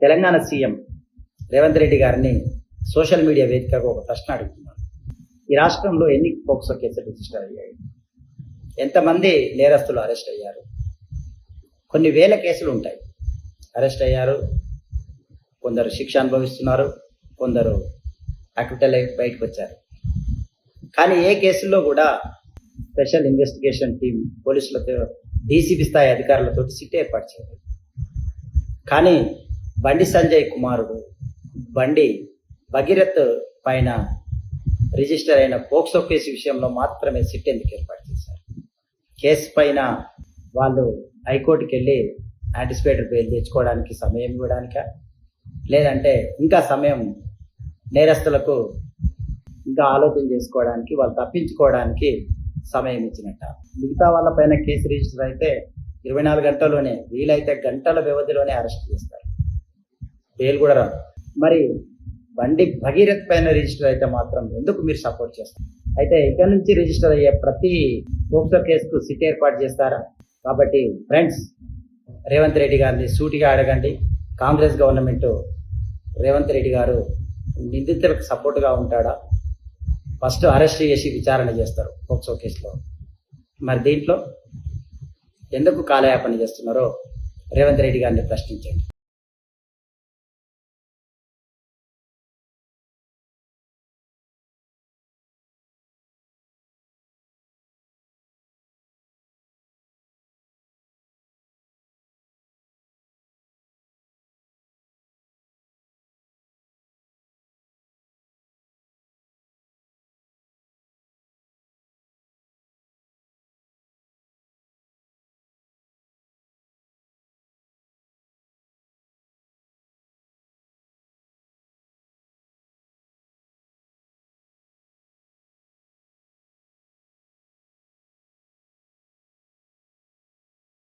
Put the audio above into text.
Telangana CM Revanth Reddy గారిని social media వేదికగా ఒక ప్రశ్న అడుగుతున్నారు. ఈ రాష్ట్రంలో ఎన్ని పోక్సో కేసులు రిజిస్టర్ అయ్యాయి? ఎంతమంది నేరస్తులు అరెస్ట్ అయ్యారు? కొన్ని వేల కేసులు ఉంటాయి. అరెస్ట్ అయ్యారు, కొందరు శిక్ష అనుభవిస్తున్నారు, కొందరు అక్విటల్ అయి బయటకు వచ్చారు. కానీ ఏ కేసుల్లో కూడా స్పెషల్ ఇన్వెస్టిగేషన్ టీం పోలీసులతో, డీసీపీ స్థాయి అధికారులతో సిట్ ఏర్పాటు చేయలేదు. కానీ బండి సంజయ్ కుమారుడు బండి భగీరథ్ పైన రిజిస్టర్ అయిన పోక్సో కేసు విషయంలో మాత్రమే సిట్ ఎందుకు ఏర్పాటు చేశారు? కేసు పైన వాళ్ళు హైకోర్టుకి వెళ్ళి యాంటిసిపేటెడ్ బెయిల్ తెచ్చుకోవడానికి సమయం ఇవ్వడానిక, లేదంటే ఇంకా సమయం నేరస్తులకు ఇంకా ఆలోచన చేసుకోవడానికి, వాళ్ళు తప్పించుకోవడానికి సమయం ఇచ్చినట్ట? మిగతా వాళ్ళ పైన కేసు రిజిస్టర్ అయితే 24 గంటల్లోనే, వీలైతే గంటల వ్యవధిలోనే అరెస్ట్ చేస్తారు, బెయిల్ కూడా రాదు. మరి బండి భగీరథ్ పైన రిజిస్టర్ అయితే మాత్రం ఎందుకు మీరు సపోర్ట్ చేస్తారు? అయితే ఇక నుంచి రిజిస్టర్ అయ్యే ప్రతి పోక్సో కేసుకు సిట్ ఏర్పాటు చేస్తారా? కాబట్టి ఫ్రెండ్స్, రేవంత్ రెడ్డి గారిని సూటిగా అడగండి. కాంగ్రెస్ గవర్నమెంట్ రేవంత్ రెడ్డి గారు నిందితులకు సపోర్ట్గా ఉంటాడా? ఫస్ట్ అరెస్ట్ చేసి విచారణ చేస్తారు పోక్సో కేసులో. మరి దీంట్లో ఎందుకు కాలయాపన చేస్తున్నారో రేవంత్ రెడ్డి గారిని ప్రశ్నించండి.